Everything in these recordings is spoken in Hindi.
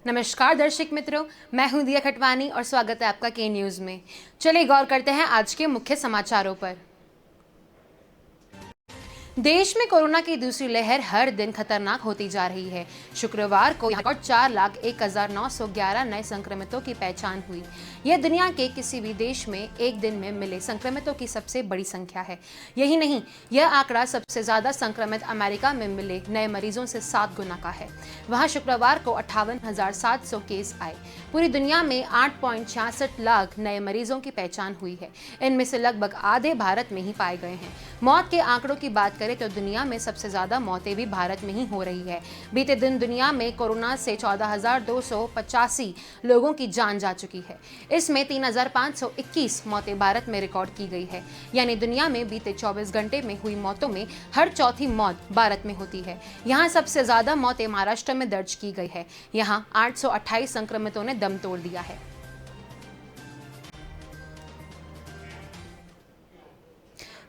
नमस्कार दर्शक मित्रों, मैं हूं दिया खटवानी और स्वागत है आपका के न्यूज़ में। चलिए गौर करते हैं आज के मुख्य समाचारों पर। देश में कोरोना की दूसरी लहर हर दिन खतरनाक होती जा रही है। शुक्रवार को यहाँ 4,01,911 नए संक्रमितों की पहचान हुई। यह दुनिया के किसी भी देश में एक दिन में मिले संक्रमितों की सबसे बड़ी संख्या है। यही नहीं, यह आंकड़ा सबसे ज्यादा संक्रमित अमेरिका में मिले नए मरीजों से 7 गुना का है। वहां शुक्रवार को 58,700 केस आए। पूरी दुनिया में 8.66 लाख नए मरीजों की पहचान हुई है। इनमें से लगभग आधे भारत में ही पाए गए हैं। मौत के आंकड़ों की बात करें तो दुनिया में सबसे ज्यादा मौतें भी भारत में ही हो रही है। बीते दिन दुनिया में कोरोना से 14,285 लोगों की जान जा चुकी है। इसमें 3,521 मौतें भारत में रिकॉर्ड की गई है। यानी दुनिया में बीते 24 घंटे में हुई मौतों में हर चौथी मौत भारत में होती है। यहाँ सबसे ज्यादा मौतें महाराष्ट्र में दर्ज की गई है। यहाँ 828 संक्रमितों ने दम तोड़ दिया है।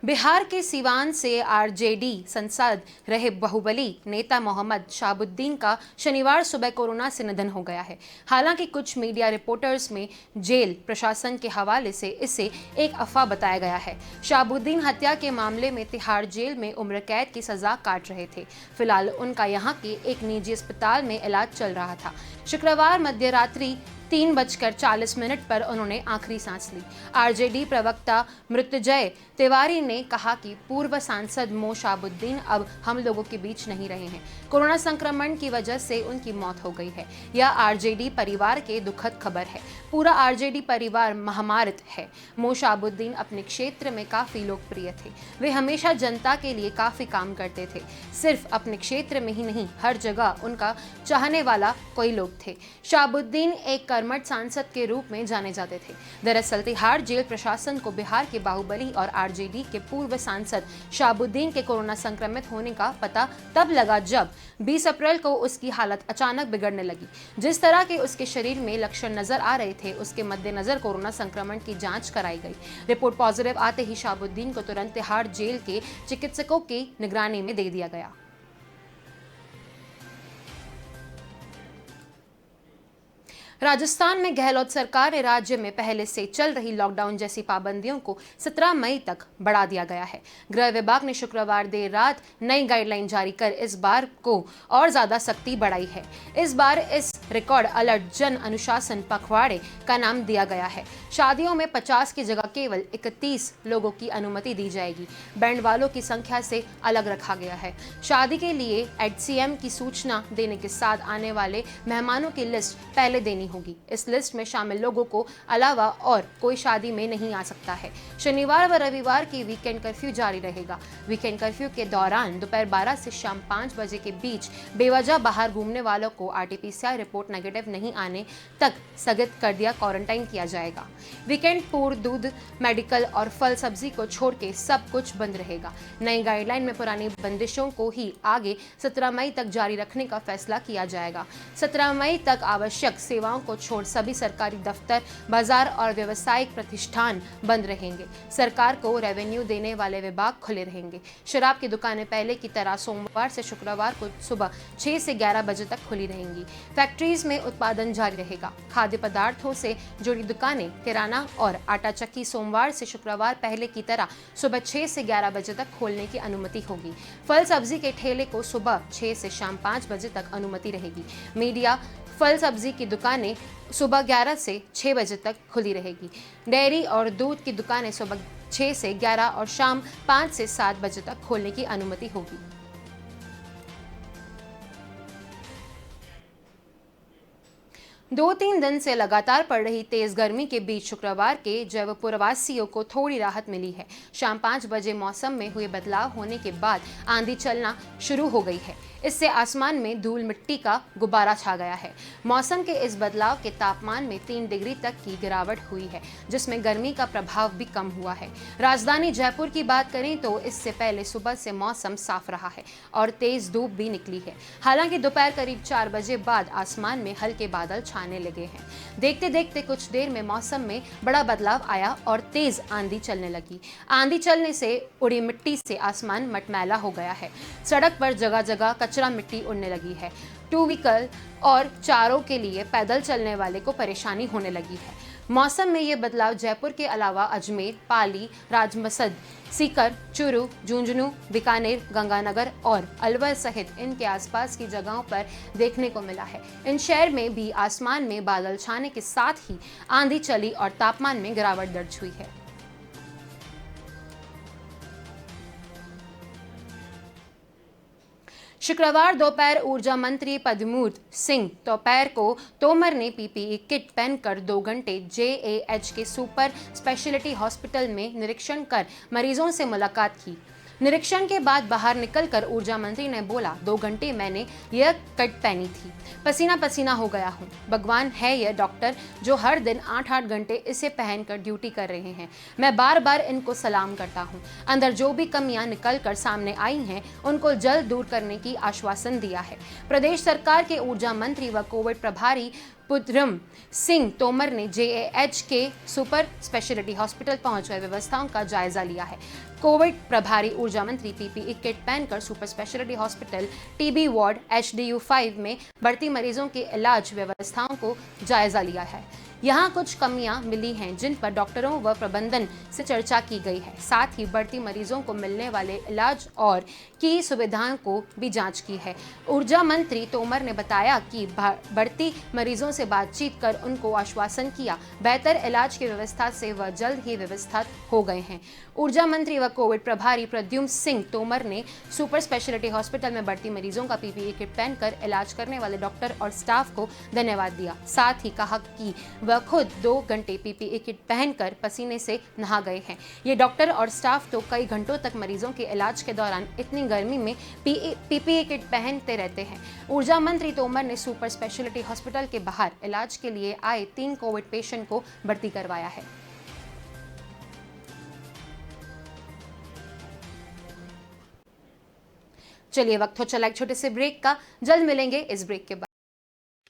बिहार के सीवान से आरजेडी सांसद रहे बाहुबली नेता मोहम्मद शाहबुद्दीन का शनिवार सुबह कोरोना से निधन हो गया है। हालांकि कुछ मीडिया रिपोर्टर्स में जेल प्रशासन के हवाले से इसे एक अफवाह बताया गया है। शाहबुद्दीन हत्या के मामले में तिहाड़ जेल में उम्र कैद की सजा काट रहे थे। फिलहाल उनका यहां के एक निजी अस्पताल में इलाज चल रहा था। शुक्रवार मध्य रात्रि 3:40 पर उन्होंने आखिरी सांस ली। आरजेडी प्रवक्ता मृत्युंजय तिवारी ने कहा कि पूर्व सांसद मो शाहबुद्दीन अब हम लोगों के बीच नहीं रहे हैं। कोरोना संक्रमण की वजह से उनकी मौत हो गई है। यह आरजेडी परिवार के दुखद खबर है। पूरा आरजेडी परिवार महामारित है। मो शाहबुद्दीन अपने क्षेत्र में काफी लोकप्रिय थे। वे हमेशा जनता के लिए काफी काम करते थे। सिर्फ अपने क्षेत्र में ही नहीं, हर जगह उनका चाहने वाला कोई लोग थे। शाहबुद्दीन एक कर्मठ सांसद के रूप में जाने जाते थे। दरअसल तिहाड़ जेल प्रशासन को बिहार के बाहुबली और आरजेडी के पूर्व सांसद शाहबुद्दीन के कोरोना संक्रमित होने का पता तब लगा जब 20 अप्रैल को उसकी हालत अचानक बिगड़ने लगी। जिस तरह के उसके शरीर में लक्षण नजर आ रहे थे, उसके मद्देनजर कोरोना संक्रमण की जांच कराई गई। रिपोर्ट पॉजिटिव आते ही शाहबुद्दीन को तुरंत तिहाड़ जेल के चिकित्सकों की निगरानी में दे दिया गया। राजस्थान में गहलोत सरकार ने राज्य में पहले से चल रही लॉकडाउन जैसी पाबंदियों को 17 मई तक बढ़ा दिया गया है। गृह विभाग ने शुक्रवार देर रात नई गाइडलाइन जारी कर इस बार को और ज्यादा सख्ती बढ़ाई है। इस बार इस रिकॉर्ड अलर्ट जन अनुशासन पखवाड़े का नाम दिया गया है। शादियों में 50 की जगह केवल 31 लोगों की अनुमति दी जाएगी। बैंड वालों की संख्या से अलग रखा गया है। शादी के लिए एचसीएम की सूचना देने के साथ आने वाले मेहमानों की लिस्ट पहले देनी होगी। इस लिस्ट में शामिल लोगों को अलावा और कोई शादी में नहीं आ सकता है। शनिवार व रविवार की वीकेंड कर्फ्यू जारी रहेगा। वीकेंड कर्फ्यू के दौरान दोपहर 12 से शाम 5 बजे के बीच बेवजह बाहर घूमने वालों को आरटीपीसीआर रिपोर्ट नेगेटिव नहीं आने तक स्थगित कर दिया क्वारंटाइन किया जाएगा। वीकेंड पूर्व दूध, मेडिकल और फल सब्जी को छोड़ के सब कुछ बंद रहेगा। नई गाइडलाइन में पुरानी बंदिशों को ही आगे 17 मई तक जारी रखने का फैसला किया जाएगा। 17 मई तक आवश्यक सेवाओं को छोड़ सभी सरकारी दफ्तर, बाजार और व्यावसायिक प्रतिष्ठान बंद रहेंगे। सरकार को रेवेन्यू देने वाले विभाग खुले रहेंगे। शराब की दुकानें पहले की तरह सोमवार से शुक्रवार को सुबह 6 से 11 बजे तक खुली रहेंगी। फैक्ट्रीज में उत्पादन जारी रहेगा। खाद्य पदार्थों से जुड़ी दुकानें, किराना और आटा चक्की सोमवार से शुक्रवार पहले की तरह सुबह 6 से 11 बजे तक खोलने की अनुमति होगी। फल सब्जी के ठेले को सुबह 6 से शाम 5 बजे तक अनुमति रहेगी। मीडिया, फल सब्जी की दुकानें सुबह 11 से 6 बजे तक खुली रहेगी। डेयरी और दूध की दुकानें सुबह 6 से 11 और शाम 5 से 7 बजे तक खोलने की अनुमति होगी। दो तीन दिन से लगातार पड़ रही तेज गर्मी के बीच शुक्रवार के जयपुर वासियों को थोड़ी राहत मिली है। शाम 5 बजे मौसम में हुए बदलाव होने के बाद आंधी चलना शुरू हो गई है। इससे आसमान में धूल मिट्टी का गुब्बारा छा गया है। मौसम के इस बदलाव के तापमान में 3 डिग्री तक की गिरावट हुई है, जिसमें गर्मी का प्रभाव भी कम हुआ है। राजधानी जयपुर की बात करें तो इससे पहले सुबह से मौसम साफ रहा है और तेज धूप भी निकली है। हालांकि दोपहर करीब 4 बजे बाद आसमान में हल्के बादल छाने लगे हैं। देखते देखते कुछ देर में मौसम में बड़ा बदलाव आया और तेज आंधी चलने लगी। आंधी चलने से उड़ी मिट्टी से आसमान मटमैला हो गया है। सड़क पर जगह जगह कचरा मिट्टी उड़ने लगी है। टू व्हीकल और चारों के लिए पैदल चलने वाले को परेशानी होने लगी है। मौसम में ये बदलाव जयपुर के अलावा अजमेर, पाली, राजमसद, सीकर, चूरू, झुंझुनू, बीकानेर, गंगानगर और अलवर सहित इनके आसपास की जगहों पर देखने को मिला है। इन शहर में भी आसमान में बादल छाने के साथ ही आंधी चली और तापमान में गिरावट दर्ज हुई है। शुक्रवार दोपहर ऊर्जा मंत्री प्रद्युम्न सिंह तोमर को तोमर ने पीपीई किट पहनकर 2 घंटे जेएएच के सुपर स्पेशलिटी हॉस्पिटल में निरीक्षण कर मरीजों से मुलाकात की। निरीक्षण के बाद बाहर निकलकर ऊर्जा मंत्री ने बोला, 2 घंटे मैंने यह किट पहनी थी, पसीना पसीना हो गया हूँ। भगवान है यह डॉक्टर जो हर दिन 8-8 घंटे इसे पहनकर ड्यूटी कर रहे हैं। मैं बार बार इनको सलाम करता हूँ। अंदर जो भी कमियां निकल कर सामने आई हैं उनको जल्द दूर करने की आश्वासन दिया है। प्रदेश सरकार के ऊर्जा मंत्री व कोविड प्रभारी प्रद्युम्न सिंह तोमर ने जेएएच के सुपर स्पेशलिटी हॉस्पिटल पहुंचकर व्यवस्थाओं का जायजा लिया है। कोविड प्रभारी ऊर्जा मंत्री पीपीई किट पहनकर super speciality hospital TB ward HDU 5 में भर्ती मरीजों के इलाज व्यवस्थाओं को जायजा लिया है। यहाँ कुछ कमियां मिली हैं जिन पर डॉक्टरों व प्रबंधन से चर्चा की गई है। साथ ही बढ़ती मरीजों को मिलने वाले इलाज और की सुविधाओं को भी जांच की है। ऊर्जा मंत्री तोमर ने बताया कि बढ़ती मरीजों से बातचीत कर उनको आश्वासन किया बेहतर इलाज की व्यवस्था से वह जल्द ही व्यवस्था हो गए हैं। ऊर्जा मंत्री व कोविड प्रभारी प्रद्युम्न सिंह तोमर ने सुपर स्पेशलिटी हॉस्पिटल में बढ़ती मरीजों का पीपीई किट पहनकर इलाज करने वाले डॉक्टर और स्टाफ को धन्यवाद दिया। साथ ही कहा कि वह खुद 2 घंटे पीपीई किट पहनकर पसीने से नहा गए हैं। ये डॉक्टर और स्टाफ तो कई घंटों तक मरीजों के इलाज के दौरान इतनी गर्मी में पीपीई किट पहनते रहते हैं। ऊर्जा मंत्री तोमर ने सुपर स्पेशलिटी हॉस्पिटल के बाहर इलाज के लिए आए 3 कोविड पेशेंट को भर्ती करवाया है। चलिए वक्त हो चला एक छोटे से ब्रेक का, जल्द मिलेंगे इस ब्रेक के बाद।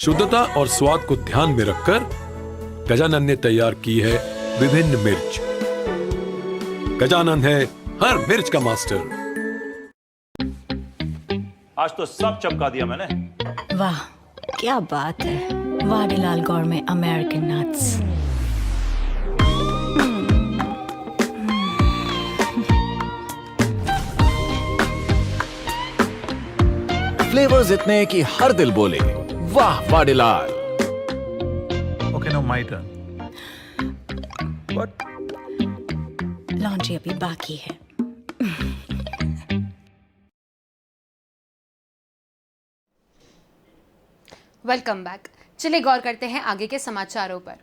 शुद्धता और स्वाद को ध्यान में रखकर गजानन ने तैयार की है विभिन्न मिर्च। गजानन है हर मिर्च का मास्टर। आज तो सब चमका दिया मैंने। वाह क्या बात है, Vadilal gourmet American nuts. Flavours इतने कि हर दिल बोले वाह Vadilal. Okay no my turn. What? Laundry अभी बाकी है। Welcome back. चलिए गौर करते हैं आगे के समाचारों पर।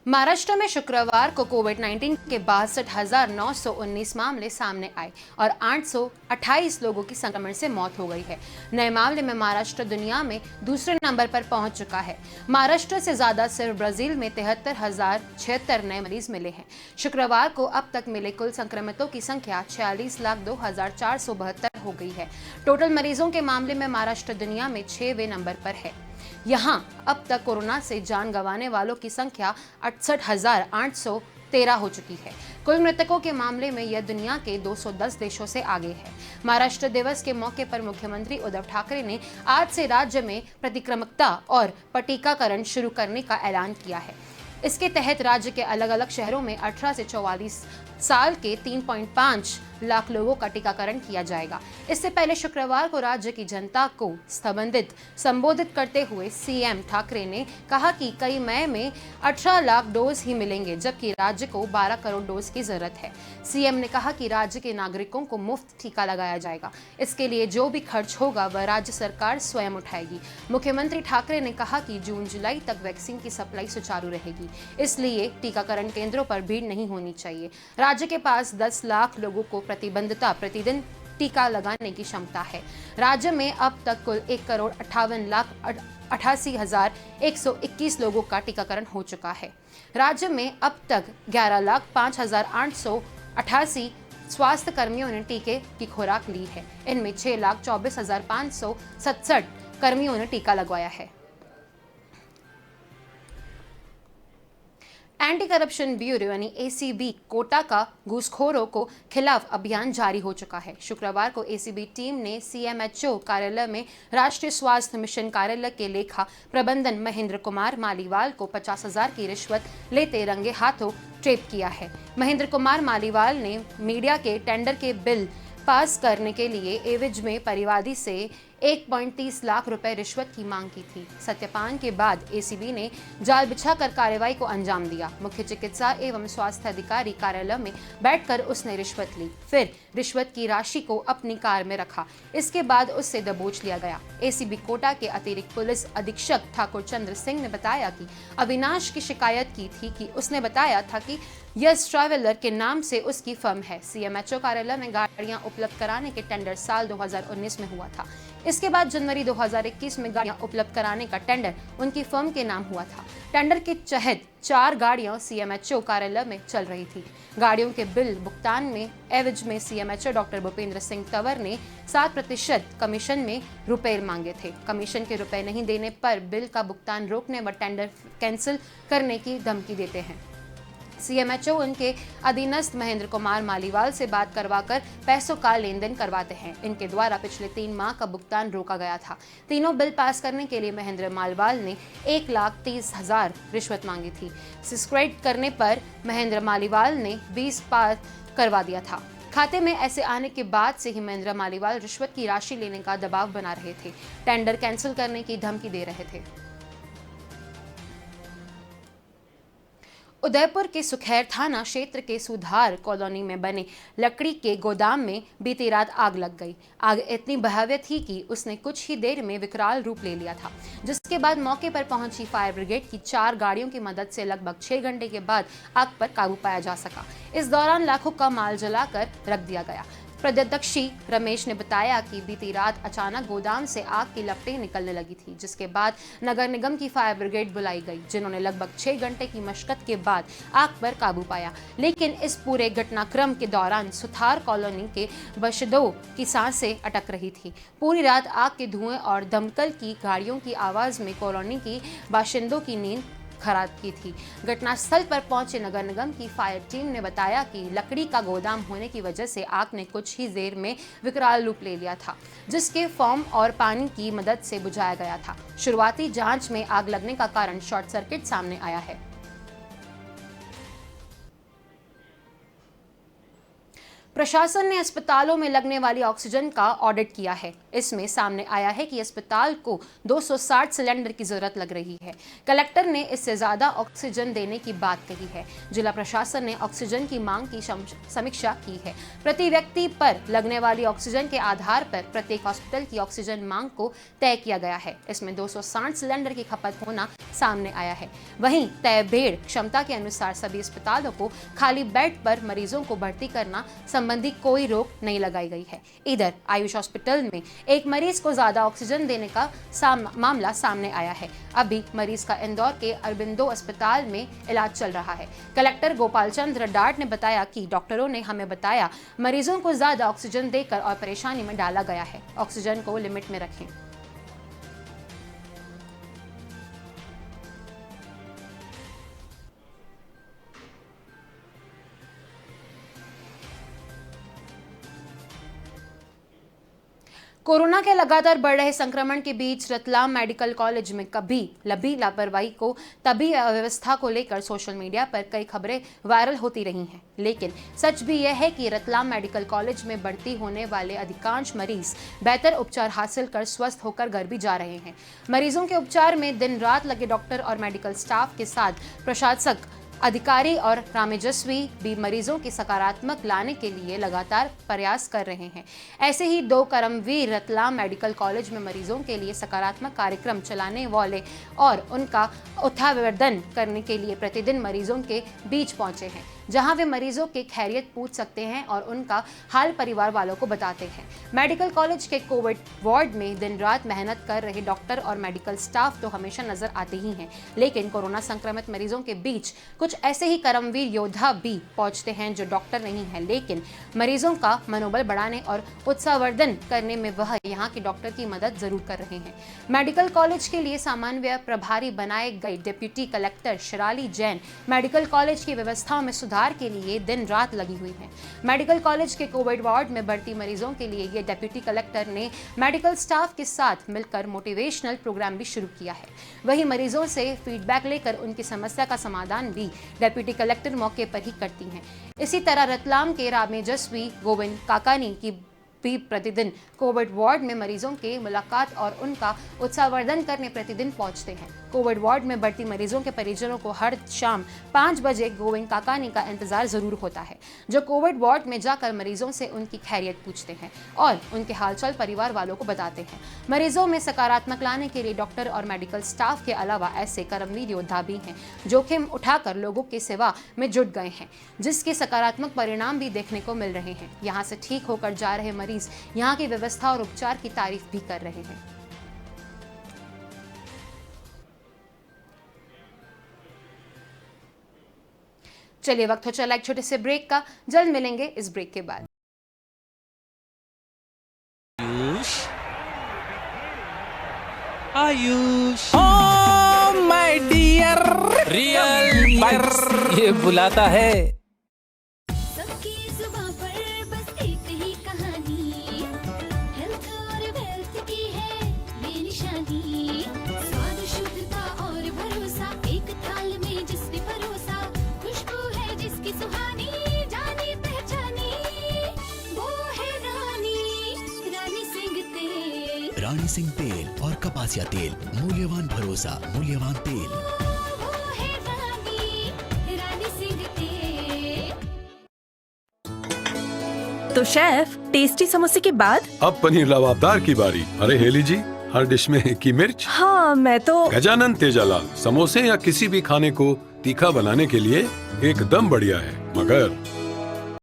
महाराष्ट्र में शुक्रवार को कोविड-19 के 62,919 मामले सामने आए और 828 लोगों की संक्रमण से मौत हो गई है। नए मामले में महाराष्ट्र दुनिया में दूसरे नंबर पर पहुंच चुका है। महाराष्ट्र से ज्यादा सिर्फ ब्राजील में 73,076 नए मरीज मिले हैं। शुक्रवार को अब तक मिले कुल संक्रमितों की संख्या 46,02,472 हो गई है। टोटल मरीजों के मामले में महाराष्ट्र दुनिया में 6वें नंबर पर है। यहाँ अब तक कोरोना से जान गंवाने वालों की संख्या 68,813 हो चुकी है। कुल मृतकों के मामले में यह दुनिया के 210 देशों से आगे है। महाराष्ट्र दिवस के मौके पर मुख्यमंत्री उद्धव ठाकरे ने आज से राज्य में प्रतिक्रमकता और टीकाकरण शुरू करने का ऐलान किया है। इसके तहत राज्य के अलग अलग शहरों में 18 से 44 साल के 3.5 लाख लोगों का टीकाकरण किया जाएगा। इससे पहले शुक्रवार को राज्य की जनता को संबोधित करते हुए सीएम ठाकरे ने कहा कि कई मई में 18 लाख डोज ही मिलेंगे, जबकि राज्य को 12 करोड़ डोज की जरूरत है। सीएम ने कहा कि राज्य के नागरिकों को मुफ्त टीका लगाया जाएगा। इसके लिए जो भी खर्च होगा वह राज्य सरकार स्वयं उठाएगी। मुख्यमंत्री ठाकरे ने कहा कि जून-जुलाई तक वैक्सीन की सप्लाई सुचारू रहेगी, इसलिए टीकाकरण केंद्रों पर भीड़ नहीं होनी चाहिए। राज्य के पास 10 लाख लोगों को प्रतिबंधिता प्रतिदिन टीका लगाने की क्षमता है। राज्य में अब तक कुल 1,58,88,121 लोगों का टीकाकरण हो चुका है। राज्य में अब तक 11,05,888 स्वास्थ्य कर्मियों ने टीके की खुराक ली है। इनमें 6,24,567 कर्मियों ने टीका लगवाया है। एंटी करप्शन ब्यूरो यानी एसीबी कोटा का घूसखोरों को खिलाफ अभियान जारी हो चुका है। शुक्रवार को एसीबी टीम ने सीएमएचओ कार्यालय में राष्ट्रीय स्वास्थ्य मिशन कार्यालय के लेखा प्रबंधन महेंद्र कुमार मालीवाल को 50,000 की रिश्वत लेते रंगे हाथों ट्रेप किया है। महेंद्र कुमार मालीवाल ने मीडिया के टेंडर के बिल पास करने के लिए एवज में परिवादी से 1.30 लाख रुपए रिश्वत की मांग की थी। सत्यापन के बाद एसीबी ने जाल बिछाकर कार्रवाई को अंजाम दिया। मुख्य चिकित्सा एवं स्वास्थ्य अधिकारी कार्यालय में बैठकर उसने रिश्वत ली, फिर रिश्वत की राशि को अपनी कार में रखा। इसके बाद उससे दबोच लिया गया। एसीबी कोटा के अतिरिक्त पुलिस अधीक्षक ठाकुर चंद्र सिंह ने बताया कि अविनाश की शिकायत की थी कि उसने बताया था कि यस ट्रैवलर के नाम से उसकी फर्म है। सीएमएचओ कार्यालय में गाड़ियां उपलब्ध कराने के टेंडर साल 2019 में हुआ था। इसके बाद जनवरी 2021 में गाड़ियां उपलब्ध कराने का टेंडर उनकी फर्म के नाम हुआ था। टेंडर के तहत 4 गाड़ियां सीएमएचओ कार्यालय में चल रही थी। गाड़ियों के बिल भुगतान में एवज में सीएमएचओ डॉक्टर भूपेंद्र सिंह तंवर ने 7% कमीशन में रुपए मांगे थे। कमीशन के रुपए नहीं देने पर बिल का भुगतान रोकने व टेंडर कैंसिल करने की धमकी देते हैं। सीएमएचओ उनके अधीनस्थ महेंद्र कुमार मालीवाल से बात करवाकर पैसों का लेन देन करवाते हैं। इनके द्वारा पिछले 3 माह का भुगतान रोका गया था। तीनों बिल पास करने के लिए महेंद्र मालीवाल ने 1,30,000 रिश्वत मांगी थी। सब्सक्राइब करने पर महेंद्र मालीवाल ने 20 पार करवा दिया था। खाते में ऐसे आने के बाद से ही महेंद्र मालीवाल रिश्वत की राशि लेने का दबाव बना रहे थे, टेंडर कैंसिल करने की धमकी दे रहे थे। उदयपुर के सुखैर थाना क्षेत्र के सुधार कॉलोनी में बने लकड़ी के गोदाम में बीती रात आग लग गई। आग इतनी भयावह थी कि उसने कुछ ही देर में विकराल रूप ले लिया था, जिसके बाद मौके पर पहुंची फायर ब्रिगेड की 4 गाड़ियों की मदद से लगभग 6 घंटे के बाद आग पर काबू पाया जा सका। इस दौरान लाखों का माल जलाकर रख दिया गया। प्रत्यक्षदर्शी रमेश ने बताया कि बीती रात अचानक गोदाम से आग की लपटें निकलने लगी थी, जिसके बाद नगर निगम की फायर ब्रिगेड बुलाई गई, जिन्होंने लगभग 6 घंटे की मशक्कत के बाद आग पर काबू पाया। लेकिन इस पूरे घटनाक्रम के दौरान सुथार कॉलोनी के बाशिंदों की सांसें अटक रही थी। पूरी रात आग के धुएं और दमकल की गाड़ियों की आवाज में कॉलोनी की बाशिंदों की नींद खराब की थी। घटनास्थल पर पहुंचे नगर निगम की फायर टीम ने बताया कि लकड़ी का गोदाम होने की वजह से आग ने कुछ ही देर में विकराल रूप ले लिया था, जिसके फोम और पानी की मदद से बुझाया गया था। शुरुआती जांच में आग लगने का कारण शॉर्ट सर्किट सामने आया है। प्रशासन ने अस्पतालों में लगने वाली ऑक्सीजन का ऑडिट किया है। इसमें सामने आया है कि अस्पताल को 260 सिलेंडर की जरूरत लग रही है। कलेक्टर ने इससे ज्यादा ऑक्सीजन देने की बात कही है। जिला प्रशासन ने ऑक्सीजन की मांग की समीक्षा की है। प्रति व्यक्ति पर लगने वाली ऑक्सीजन के आधार पर प्रत्येक हॉस्पिटल की ऑक्सीजन मांग को तय किया गया है। इसमें 260 सिलेंडर की खपत होना सामने आया है। वहीं तय बेड क्षमता के अनुसार सभी अस्पतालों को खाली बेड पर मरीजों को भर्ती करना संबंधी कोई रोक नहीं लगाई गई है। इधर आयुष हॉस्पिटल में एक मरीज को ज्यादा ऑक्सीजन देने का मामला सामने आया है। अभी मरीज का इंदौर के अरबिंदो अस्पताल में इलाज चल रहा है। कलेक्टर गोपाल चंद्र डार्ट ने बताया कि डॉक्टरों ने हमें बताया मरीजों को ज्यादा ऑक्सीजन देकर और परेशानी में डाला गया है। ऑक्सीजन को लिमिट में रखें। कोरोना के लगातार बढ़ रहे संक्रमण के बीच रतलाम मेडिकल कॉलेज में कभी लभी लापरवाही को तभी अव्यवस्था को लेकर सोशल मीडिया पर कई खबरें वायरल होती रही हैं। लेकिन सच भी यह है कि रतलाम मेडिकल कॉलेज में भर्ती होने वाले अधिकांश मरीज बेहतर उपचार हासिल कर स्वस्थ होकर घर भी जा रहे हैं। मरीजों के उपचार में दिन रात लगे डॉक्टर और मेडिकल स्टाफ के साथ प्रशासक अधिकारी और रामेजस्वी भी मरीजों की सकारात्मक लाने के लिए लगातार प्रयास कर रहे हैं। ऐसे ही 2 कर्मवीर रतलाम मेडिकल कॉलेज में मरीजों के लिए सकारात्मक कार्यक्रम चलाने वाले और उनका उत्थावर्धन करने के लिए प्रतिदिन मरीजों के बीच पहुंचे हैं। जहां वे मरीजों के खैरियत पूछ सकते हैं और उनका हाल परिवार वालों को बताते हैं। मेडिकल कॉलेज के कोविड वार्ड में दिन रात मेहनत कर रहे डॉक्टर और मेडिकल स्टाफ तो हमेशा नजर आते ही हैं, लेकिन कोरोना संक्रमित मरीजों के बीच कुछ ऐसे ही कर्मवीर योद्धा भी पहुंचते हैं जो डॉक्टर नहीं है, लेकिन मरीजों का मनोबल बढ़ाने और उत्साहवर्धन करने में वह यहाँ की डॉक्टर की मदद जरूर कर रहे हैं। मेडिकल कॉलेज के लिए सामान्य प्रभारी बनाए गए deputy collector Sharali Jain medical college की व्यवस्थाओं में सुधार के लिए दिन रात लगी हुई है। मेडिकल कॉलेज के कोविड वार्ड में भर्ती मरीजों के लिए ये डिप्टी कलेक्टर ने मेडिकल स्टाफ के साथ मिलकर मोटिवेशनल प्रोग्राम भी शुरू किया है। वहीं मरीजों से फीडबैक लेकर उनकी समस्या का समाधान भी डिप्टी कलेक्टर मौके पर ही करती हैं। इसी तरह रतलाम के रामेजस्वी गोविंद काकानी की भी प्रतिदिन कोविड वार्ड में मरीजों के मुलाकात और उनका उत्साहवर्धन करने प्रतिदिन पहुंचते हैं। कोविड वार्ड में भर्ती मरीजों के परिजनों को हर शाम 5 बजे गोविंद काकानी का इंतजार जरूर होता है, जो कोविड वार्ड में जाकर मरीजों से उनकी खैरियत पूछते हैं और उनके हालचाल परिवार वालों को बताते हैं। मरीजों में सकारात्मक लाने के लिए डॉक्टर और मेडिकल स्टाफ के अलावा ऐसे कर्मवीर योद्धा भी हैं, जोखिम उठाकर लोगों की सेवा में जुट गए हैं, जिसके सकारात्मक परिणाम भी देखने को मिल रहे हैं। यहाँ से ठीक होकर जा रहे मरीज यहाँ की व्यवस्था और उपचार की तारीफ भी कर रहे हैं। चलिए वक्त हो चला एक छोटे से ब्रेक का, जल्द मिलेंगे इस ब्रेक के बाद। Ayush oh my dear real bites ये बुलाता है। सबकी जुबां पर बस एक ही कहानी, हेल्थ और वेल्थ की है बेनिशानी। स्वाद शुद्धता और भरोसा एक थाल में जिसने परोसा, खुशबू है जिसकी सुहानी, जानी पहचानी वो है रानी सिंह तेल। रानी सिंह तेल और कपासिया तेल, मूल्यवान भरोसा, मूल्यवान तेल। वो है रानी सिंह तेल। तो शेफ, टेस्टी समोसे के बाद अब पनीर लबाबदार की बारी। अरे हेली जी, हर डिश में एक ही मिर्च। हाँ मैं तो गजानन तेजालाल समोसे या किसी भी खाने को तीखा बनाने के लिए एकदम बढ़िया है, मगर